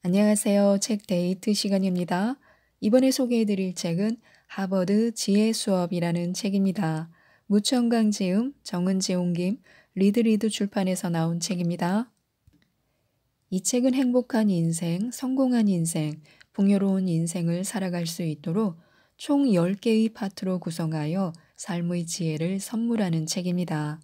안녕하세요. 책 데이트 시간입니다. 이번에 소개해드릴 책은 하버드 지혜 수업이라는 책입니다. 무천강 지음, 정은지 옮김, 리드리드 출판에서 나온 책입니다. 이 책은 행복한 인생, 성공한 인생, 풍요로운 인생을 살아갈 수 있도록 총 10개의 파트로 구성하여 삶의 지혜를 선물하는 책입니다.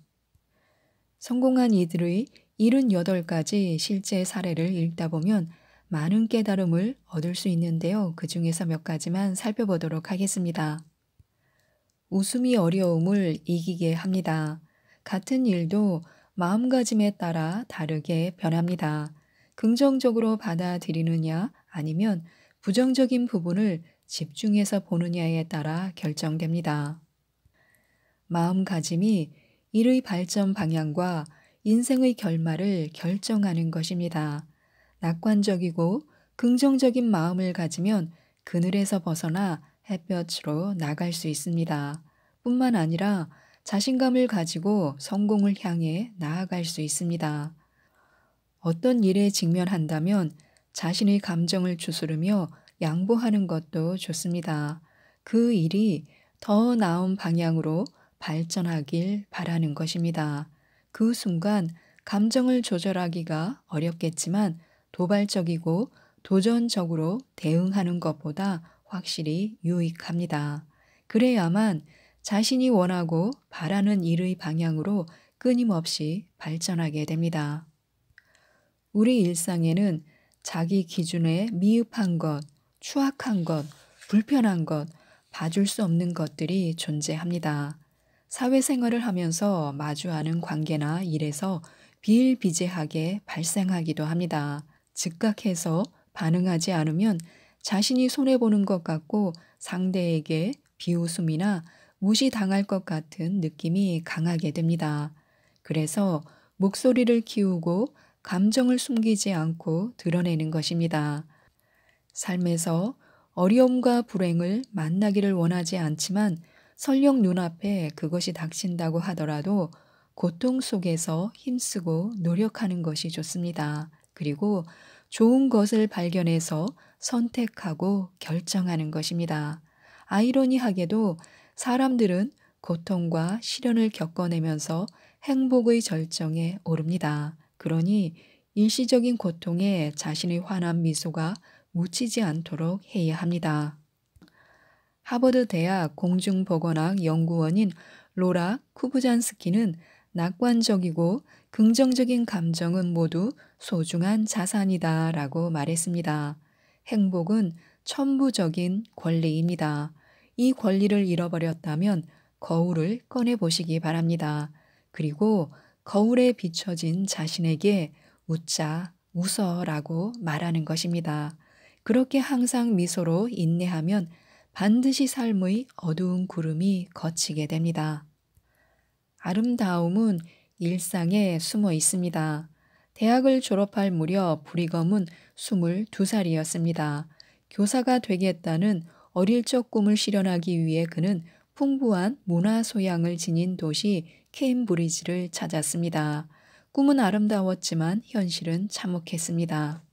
성공한 이들의 78가지 실제 사례를 읽다 보면 많은 깨달음을 얻을 수 있는데요. 그 중에서 몇 가지만 살펴보도록 하겠습니다. 웃음이 어려움을 이기게 합니다. 같은 일도 마음가짐에 따라 다르게 변합니다. 긍정적으로 받아들이느냐 아니면 부정적인 부분을 집중해서 보느냐에 따라 결정됩니다. 마음가짐이 일의 발전 방향과 인생의 결말을 결정하는 것입니다. 낙관적이고 긍정적인 마음을 가지면 그늘에서 벗어나 햇볕으로 나갈 수 있습니다. 뿐만 아니라 자신감을 가지고 성공을 향해 나아갈 수 있습니다. 어떤 일에 직면한다면 자신의 감정을 추스르며 양보하는 것도 좋습니다. 그 일이 더 나은 방향으로 발전하길 바라는 것입니다. 그 순간 감정을 조절하기가 어렵겠지만 도발적이고 도전적으로 대응하는 것보다 확실히 유익합니다. 그래야만 자신이 원하고 바라는 일의 방향으로 끊임없이 발전하게 됩니다. 우리 일상에는 자기 기준에 미흡한 것, 추악한 것, 불편한 것, 봐줄 수 없는 것들이 존재합니다. 사회생활을 하면서 마주하는 관계나 일에서 비일비재하게 발생하기도 합니다. 즉각해서 반응하지 않으면 자신이 손해보는 것 같고 상대에게 비웃음이나 무시당할 것 같은 느낌이 강하게 됩니다. 그래서 목소리를 키우고 감정을 숨기지 않고 드러내는 것입니다. 삶에서 어려움과 불행을 만나기를 원하지 않지만 설령 눈앞에 그것이 닥친다고 하더라도 고통 속에서 힘쓰고 노력하는 것이 좋습니다. 그리고 좋은 것을 발견해서 선택하고 결정하는 것입니다. 아이러니하게도 사람들은 고통과 시련을 겪어내면서 행복의 절정에 오릅니다. 그러니 일시적인 고통에 자신의 환한 미소가 묻히지 않도록 해야 합니다. 하버드 대학 공중보건학 연구원인 로라 쿠브잔스키는 낙관적이고 긍정적인 감정은 모두 소중한 자산이다 라고 말했습니다. 행복은 천부적인 권리입니다. 이 권리를 잃어버렸다면 거울을 꺼내보시기 바랍니다. 그리고 거울에 비춰진 자신에게 웃자, 웃어라고 말하는 것입니다. 그렇게 항상 미소로 인내하면 반드시 삶의 어두운 구름이 걷히게 됩니다. 아름다움은 일상에 숨어 있습니다. 대학을 졸업할 무렵 브리검은 22살이었습니다. 교사가 되겠다는 어릴 적 꿈을 실현하기 위해 그는 풍부한 문화 소양을 지닌 도시 케임브리지를 찾았습니다. 꿈은 아름다웠지만 현실은 참혹했습니다.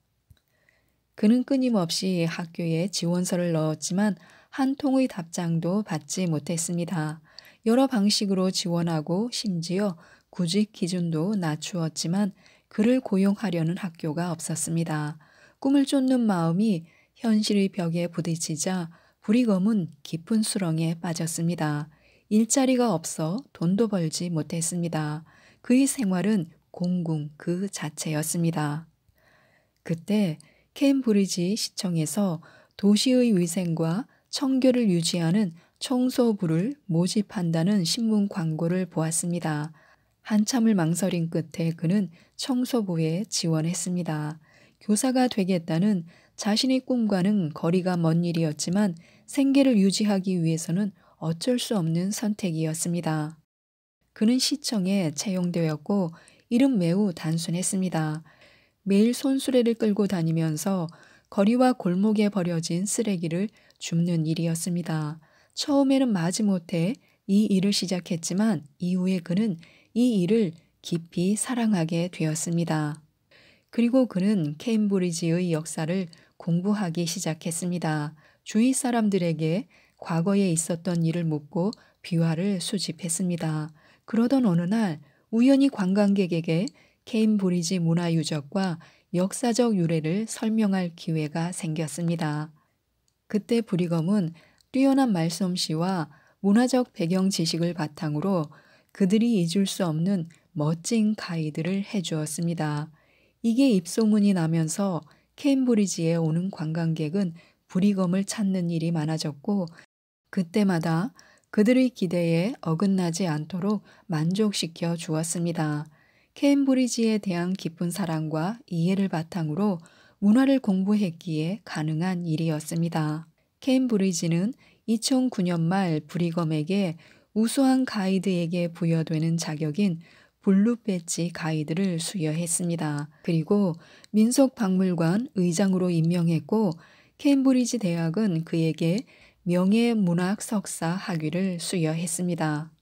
그는 끊임없이 학교에 지원서를 넣었지만 한 통의 답장도 받지 못했습니다. 여러 방식으로 지원하고 심지어 구직 기준도 낮추었지만 그를 고용하려는 학교가 없었습니다. 꿈을 쫓는 마음이 현실의 벽에 부딪히자 브리검은 깊은 수렁에 빠졌습니다. 일자리가 없어 돈도 벌지 못했습니다. 그의 생활은 공궁 그 자체였습니다. 그때 케임브리지 시청에서 도시의 위생과 청결을 유지하는 청소부를 모집한다는 신문 광고를 보았습니다. 한참을 망설인 끝에 그는 청소부에 지원했습니다. 교사가 되겠다는 자신의 꿈과는 거리가 먼 일이었지만 생계를 유지하기 위해서는 어쩔 수 없는 선택이었습니다. 그는 시청에 채용되었고 일은 매우 단순했습니다. 매일 손수레를 끌고 다니면서 거리와 골목에 버려진 쓰레기를 줍는 일이었습니다. 처음에는 마지못해 이 일을 시작했지만 이후에 그는 이 일을 깊이 사랑하게 되었습니다. 그리고 그는 케임브리지의 역사를 공부하기 시작했습니다. 주위 사람들에게 과거에 있었던 일을 묻고 비화를 수집했습니다. 그러던 어느 날 우연히 관광객에게 케임브리지 문화 유적과 역사적 유래를 설명할 기회가 생겼습니다. 그때 브리검은 뛰어난 말솜씨와 문화적 배경 지식을 바탕으로 그들이 잊을 수 없는 멋진 가이드를 해주었습니다. 이게 입소문이 나면서 케임브리지에 오는 관광객은 브리검을 찾는 일이 많아졌고 그때마다 그들의 기대에 어긋나지 않도록 만족시켜 주었습니다. 케임브리지에 대한 깊은 사랑과 이해를 바탕으로 문화를 공부했기에 가능한 일이었습니다. 케임브리지는 2009년 말 브리검에게 우수한 가이드에게 부여되는 자격인 블루 배지 가이드를 수여했습니다. 그리고 민속박물관 의장으로 임명했고 케임브리지 대학은 그에게 명예문학 석사 학위를 수여했습니다.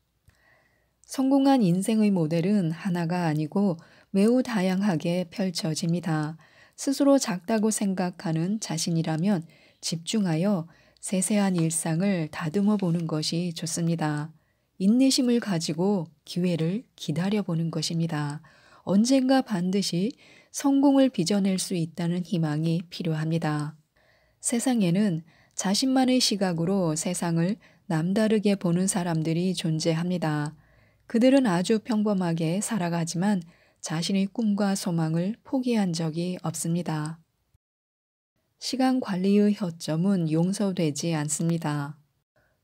성공한 인생의 모델은 하나가 아니고 매우 다양하게 펼쳐집니다. 스스로 작다고 생각하는 자신이라면 집중하여 세세한 일상을 다듬어 보는 것이 좋습니다. 인내심을 가지고 기회를 기다려 보는 것입니다. 언젠가 반드시 성공을 빚어낼 수 있다는 희망이 필요합니다. 세상에는 자신만의 시각으로 세상을 남다르게 보는 사람들이 존재합니다. 그들은 아주 평범하게 살아가지만 자신의 꿈과 소망을 포기한 적이 없습니다. 시간 관리의 허점은 용서되지 않습니다.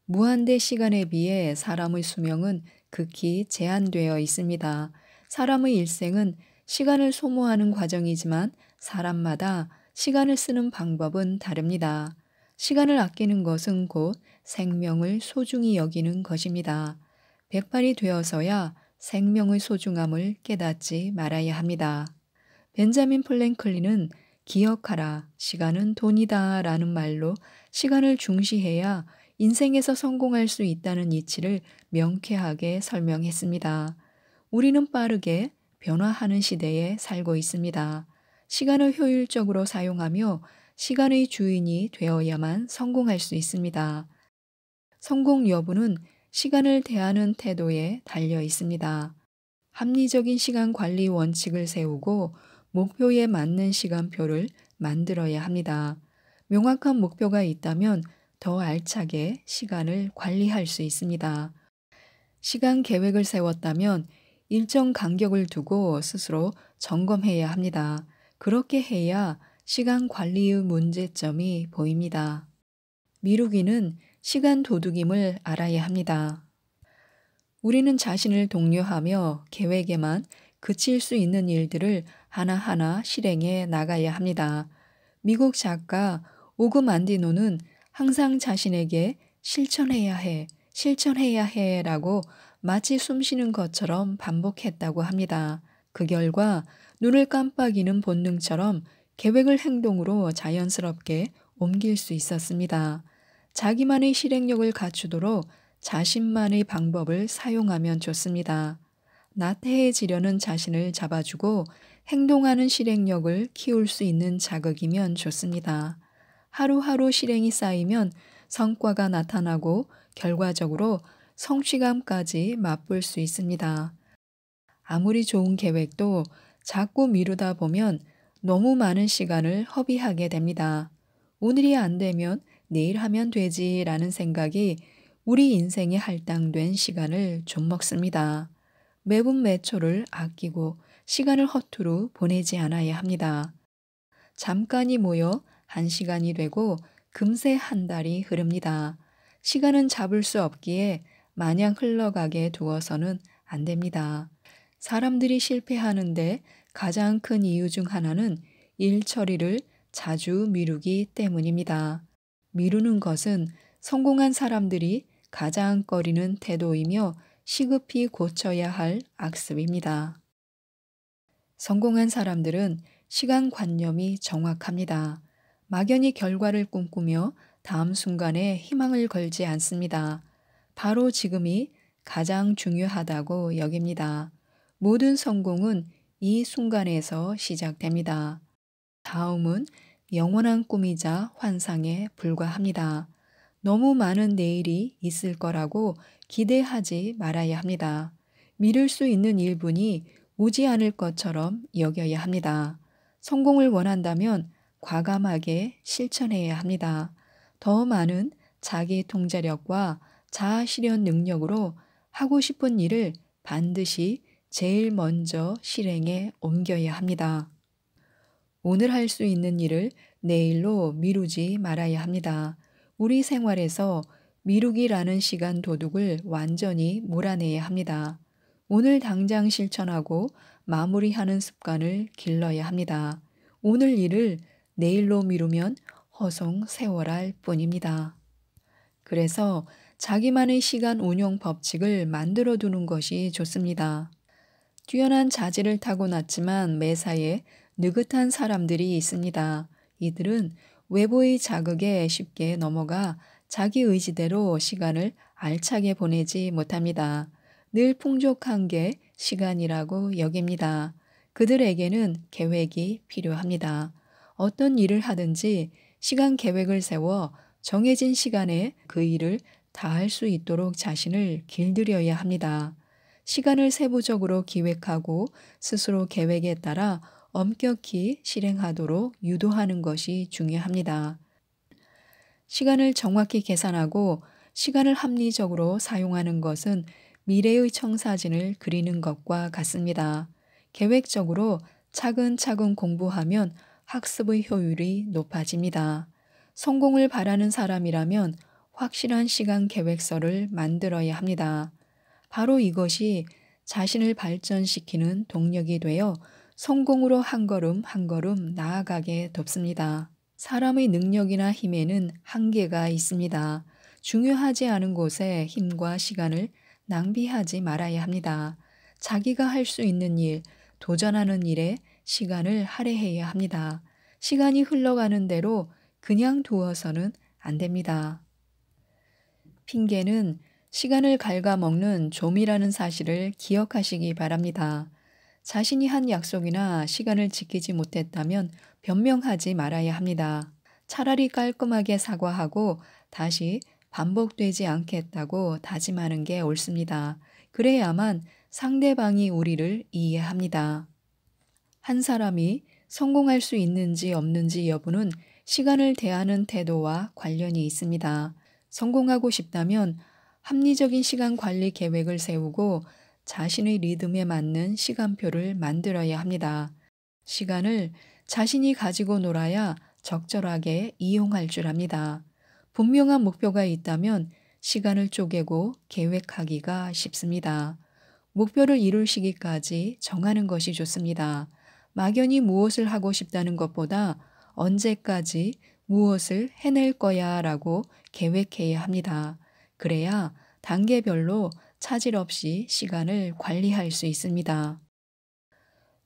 무한대 시간에 비해 사람의 수명은 극히 제한되어 있습니다. 사람의 일생은 시간을 소모하는 과정이지만 사람마다 시간을 쓰는 방법은 다릅니다. 시간을 아끼는 것은 곧 생명을 소중히 여기는 것입니다. 백발이 되어서야 생명의 소중함을 깨닫지 말아야 합니다. 벤자민 플랭클린은 기억하라, 시간은 돈이다 라는 말로 시간을 중시해야 인생에서 성공할 수 있다는 이치를 명쾌하게 설명했습니다. 우리는 빠르게 변화하는 시대에 살고 있습니다. 시간을 효율적으로 사용하며 시간의 주인이 되어야만 성공할 수 있습니다. 성공 여부는 시간을 대하는 태도에 달려 있습니다. 합리적인 시간 관리 원칙을 세우고 목표에 맞는 시간표를 만들어야 합니다. 명확한 목표가 있다면 더 알차게 시간을 관리할 수 있습니다. 시간 계획을 세웠다면 일정 간격을 두고 스스로 점검해야 합니다. 그렇게 해야 시간 관리의 문제점이 보입니다. 미루기는 시간 도둑임을 알아야 합니다. 우리는 자신을 독려하며 계획에만 그칠 수 있는 일들을 하나하나 실행해 나가야 합니다. 미국 작가 오그 만디노는 항상 자신에게 실천해야 해 라고 마치 숨쉬는 것처럼 반복했다고 합니다. 그 결과 눈을 깜빡이는 본능처럼 계획을 행동으로 자연스럽게 옮길 수 있었습니다. 자기만의 실행력을 갖추도록 자신만의 방법을 사용하면 좋습니다. 나태해지려는 자신을 잡아주고 행동하는 실행력을 키울 수 있는 자극이면 좋습니다. 하루하루 실행이 쌓이면 성과가 나타나고 결과적으로 성취감까지 맛볼 수 있습니다. 아무리 좋은 계획도 자꾸 미루다 보면 너무 많은 시간을 허비하게 됩니다. 오늘이 안 되면 내일 하면 되지라는 생각이 우리 인생에 할당된 시간을 좀 먹습니다. 매분 매초를 아끼고 시간을 허투루 보내지 않아야 합니다. 잠깐이 모여 한 시간이 되고 금세 한 달이 흐릅니다. 시간은 잡을 수 없기에 마냥 흘러가게 두어서는 안 됩니다. 사람들이 실패하는데 가장 큰 이유 중 하나는 일 처리를 자주 미루기 때문입니다. 미루는 것은 성공한 사람들이 가장 꺼리는 태도이며 시급히 고쳐야 할 악습입니다. 성공한 사람들은 시간관념이 정확합니다. 막연히 결과를 꿈꾸며 다음 순간에 희망을 걸지 않습니다. 바로 지금이 가장 중요하다고 여깁니다. 모든 성공은 이 순간에서 시작됩니다. 다음은 영원한 꿈이자 환상에 불과합니다. 너무 많은 내일이 있을 거라고 기대하지 말아야 합니다. 미룰 수 있는 일분이 오지 않을 것처럼 여겨야 합니다. 성공을 원한다면 과감하게 실천해야 합니다. 더 많은 자기 통제력과 자아 실현 능력으로 하고 싶은 일을 반드시 제일 먼저 실행에 옮겨야 합니다. 오늘 할 수 있는 일을 내일로 미루지 말아야 합니다. 우리 생활에서 미루기라는 시간 도둑을 완전히 몰아내야 합니다. 오늘 당장 실천하고 마무리하는 습관을 길러야 합니다. 오늘 일을 내일로 미루면 허송세월할 뿐입니다. 그래서 자기만의 시간 운용 법칙을 만들어 두는 것이 좋습니다. 뛰어난 자질을 타고났지만 매사에 느긋한 사람들이 있습니다. 이들은 외부의 자극에 쉽게 넘어가 자기 의지대로 시간을 알차게 보내지 못합니다. 늘 풍족한 게 시간이라고 여깁니다. 그들에게는 계획이 필요합니다. 어떤 일을 하든지 시간 계획을 세워 정해진 시간에 그 일을 다 할 수 있도록 자신을 길들여야 합니다. 시간을 세부적으로 기획하고 스스로 계획에 따라 엄격히 실행하도록 유도하는 것이 중요합니다. 시간을 정확히 계산하고 시간을 합리적으로 사용하는 것은 미래의 청사진을 그리는 것과 같습니다. 계획적으로 차근차근 공부하면 학습의 효율이 높아집니다. 성공을 바라는 사람이라면 확실한 시간 계획서를 만들어야 합니다. 바로 이것이 자신을 발전시키는 동력이 되어 성공으로 한 걸음 한 걸음 나아가게 돕습니다. 사람의 능력이나 힘에는 한계가 있습니다. 중요하지 않은 곳에 힘과 시간을 낭비하지 말아야 합니다. 자기가 할 수 있는 일, 도전하는 일에 시간을 할애해야 합니다. 시간이 흘러가는 대로 그냥 두어서는 안 됩니다. 핑계는 시간을 갉아먹는 좀이라는 사실을 기억하시기 바랍니다. 자신이 한 약속이나 시간을 지키지 못했다면 변명하지 말아야 합니다. 차라리 깔끔하게 사과하고 다시 반복되지 않겠다고 다짐하는 게 옳습니다. 그래야만 상대방이 우리를 이해합니다. 한 사람이 성공할 수 있는지 없는지 여부는 시간을 대하는 태도와 관련이 있습니다. 성공하고 싶다면 합리적인 시간 관리 계획을 세우고 자신의 리듬에 맞는 시간표를 만들어야 합니다. 시간을 자신이 가지고 놀아야 적절하게 이용할 줄 압니다. 분명한 목표가 있다면 시간을 쪼개고 계획하기가 쉽습니다. 목표를 이룰 시기까지 정하는 것이 좋습니다. 막연히 무엇을 하고 싶다는 것보다 언제까지 무엇을 해낼 거야 라고 계획해야 합니다. 그래야 단계별로 차질 없이 시간을 관리할 수 있습니다.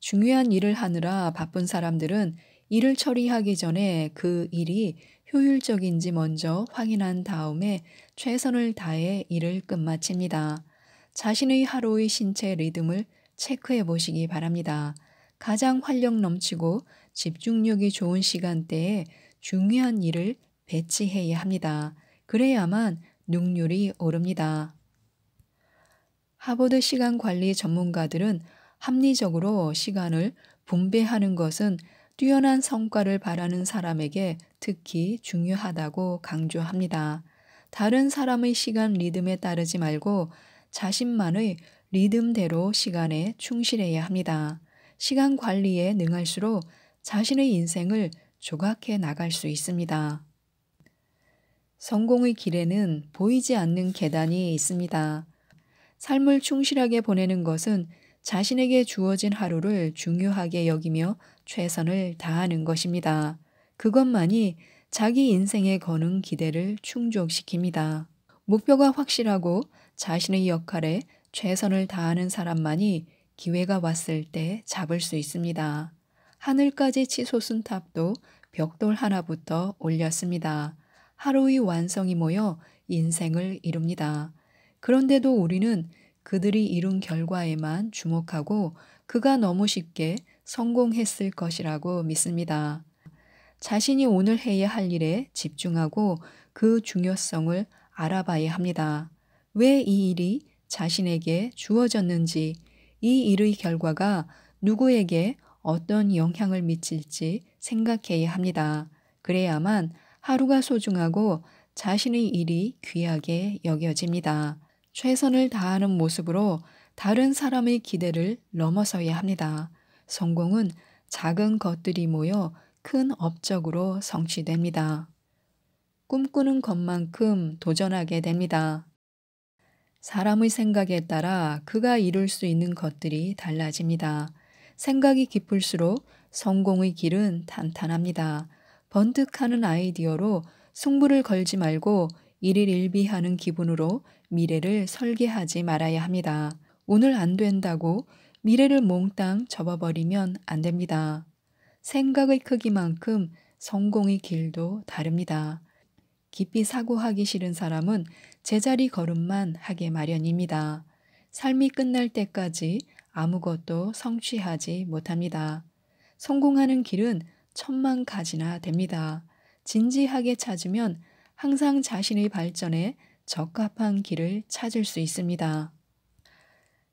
중요한 일을 하느라 바쁜 사람들은 일을 처리하기 전에 그 일이 효율적인지 먼저 확인한 다음에 최선을 다해 일을 끝마칩니다. 자신의 하루의 신체 리듬을 체크해 보시기 바랍니다. 가장 활력 넘치고 집중력이 좋은 시간대에 중요한 일을 배치해야 합니다. 그래야만 능률이 오릅니다. 하버드 시간 관리 전문가들은 합리적으로 시간을 분배하는 것은 뛰어난 성과를 바라는 사람에게 특히 중요하다고 강조합니다. 다른 사람의 시간 리듬에 따르지 말고 자신만의 리듬대로 시간에 충실해야 합니다. 시간 관리에 능할수록 자신의 인생을 조각해 나갈 수 있습니다. 성공의 길에는 보이지 않는 계단이 있습니다. 삶을 충실하게 보내는 것은 자신에게 주어진 하루를 중요하게 여기며 최선을 다하는 것입니다. 그것만이 자기 인생에 거는 기대를 충족시킵니다. 목표가 확실하고 자신의 역할에 최선을 다하는 사람만이 기회가 왔을 때 잡을 수 있습니다. 하늘까지 치솟은 탑도 벽돌 하나부터 올렸습니다. 하루의 완성이 모여 인생을 이룹니다. 그런데도 우리는 그들이 이룬 결과에만 주목하고 그가 너무 쉽게 성공했을 것이라고 믿습니다. 자신이 오늘 해야 할 일에 집중하고 그 중요성을 알아봐야 합니다. 왜 이 일이 자신에게 주어졌는지, 이 일의 결과가 누구에게 어떤 영향을 미칠지 생각해야 합니다. 그래야만 하루가 소중하고 자신의 일이 귀하게 여겨집니다. 최선을 다하는 모습으로 다른 사람의 기대를 넘어서야 합니다. 성공은 작은 것들이 모여 큰 업적으로 성취됩니다. 꿈꾸는 것만큼 도전하게 됩니다. 사람의 생각에 따라 그가 이룰 수 있는 것들이 달라집니다. 생각이 깊을수록 성공의 길은 탄탄합니다. 번뜩하는 아이디어로 승부를 걸지 말고 일일일비하는 기분으로 미래를 설계하지 말아야 합니다. 오늘 안 된다고 미래를 몽땅 접어버리면 안 됩니다. 생각의 크기만큼 성공의 길도 다릅니다. 깊이 사고하기 싫은 사람은 제자리 걸음만 하게 마련입니다. 삶이 끝날 때까지 아무것도 성취하지 못합니다. 성공하는 길은 천만 가지나 됩니다. 진지하게 찾으면 항상 자신의 발전에 적합한 길을 찾을 수 있습니다.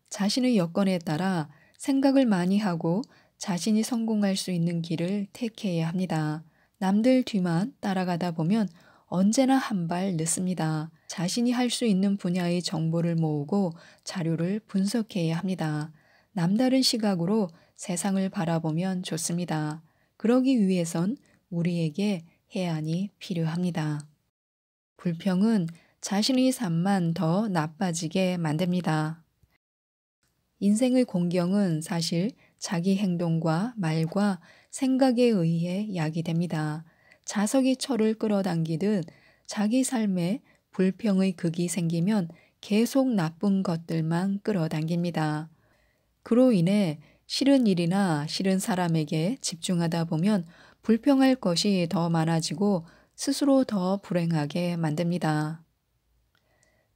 자신의 여건에 따라 생각을 많이 하고 자신이 성공할 수 있는 길을 택해야 합니다. 남들 뒤만 따라가다 보면 언제나 한 발 늦습니다. 자신이 할 수 있는 분야의 정보를 모으고 자료를 분석해야 합니다. 남다른 시각으로 세상을 바라보면 좋습니다. 그러기 위해선 우리에게 해안이 필요합니다. 불평은 자신의 삶만 더 나빠지게 만듭니다. 인생의 공경은 사실 자기 행동과 말과 생각에 의해 야기됩니다. 자석이 철을 끌어당기듯 자기 삶에 불평의 극이 생기면 계속 나쁜 것들만 끌어당깁니다. 그로 인해 싫은 일이나 싫은 사람에게 집중하다 보면 불평할 것이 더 많아지고 스스로 더 불행하게 만듭니다.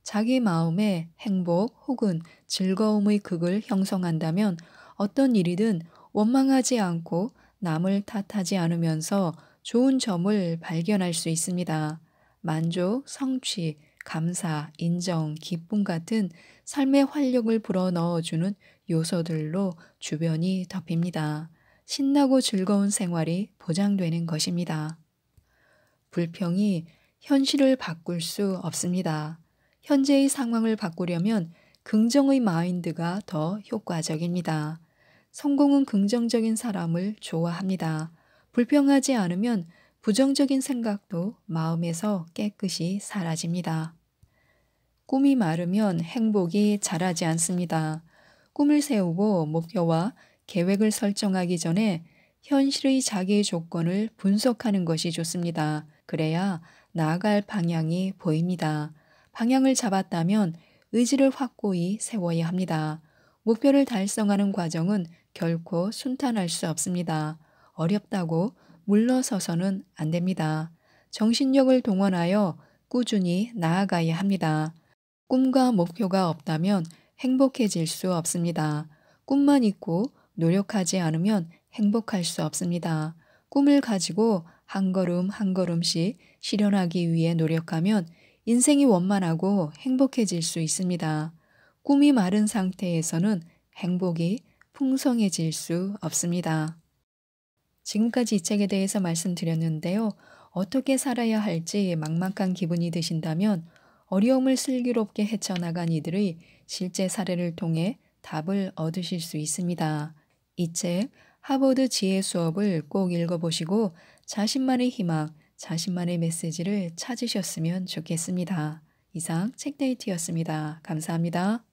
자기 마음에 행복 혹은 즐거움의 극을 형성한다면 어떤 일이든 원망하지 않고 남을 탓하지 않으면서 좋은 점을 발견할 수 있습니다. 만족, 성취, 감사, 인정, 기쁨 같은 삶의 활력을 불어넣어주는 요소들로 주변이 덮입니다. 신나고 즐거운 생활이 보장되는 것입니다. 불평이 현실을 바꿀 수 없습니다. 현재의 상황을 바꾸려면 긍정의 마인드가 더 효과적입니다. 성공은 긍정적인 사람을 좋아합니다. 불평하지 않으면 부정적인 생각도 마음에서 깨끗이 사라집니다. 꿈이 마르면 행복이 자라지 않습니다. 꿈을 세우고 목표와 계획을 설정하기 전에 현실의 자기의 조건을 분석하는 것이 좋습니다. 그래야 나아갈 방향이 보입니다. 방향을 잡았다면 의지를 확고히 세워야 합니다. 목표를 달성하는 과정은 결코 순탄할 수 없습니다. 어렵다고 물러서서는 안 됩니다. 정신력을 동원하여 꾸준히 나아가야 합니다. 꿈과 목표가 없다면 행복해질 수 없습니다. 꿈만 있고 노력하지 않으면 행복할 수 없습니다. 꿈을 가지고 한 걸음 한 걸음씩 실현하기 위해 노력하면 인생이 원만하고 행복해질 수 있습니다. 꿈이 마른 상태에서는 행복이 풍성해질 수 없습니다. 지금까지 이 책에 대해서 말씀드렸는데요. 어떻게 살아야 할지 막막한 기분이 드신다면 어려움을 슬기롭게 헤쳐나간 이들의 실제 사례를 통해 답을 얻으실 수 있습니다. 이 책 하버드 지혜 수업을 꼭 읽어보시고 자신만의 희망, 자신만의 메시지를 찾으셨으면 좋겠습니다. 이상 책데이트였습니다. 감사합니다.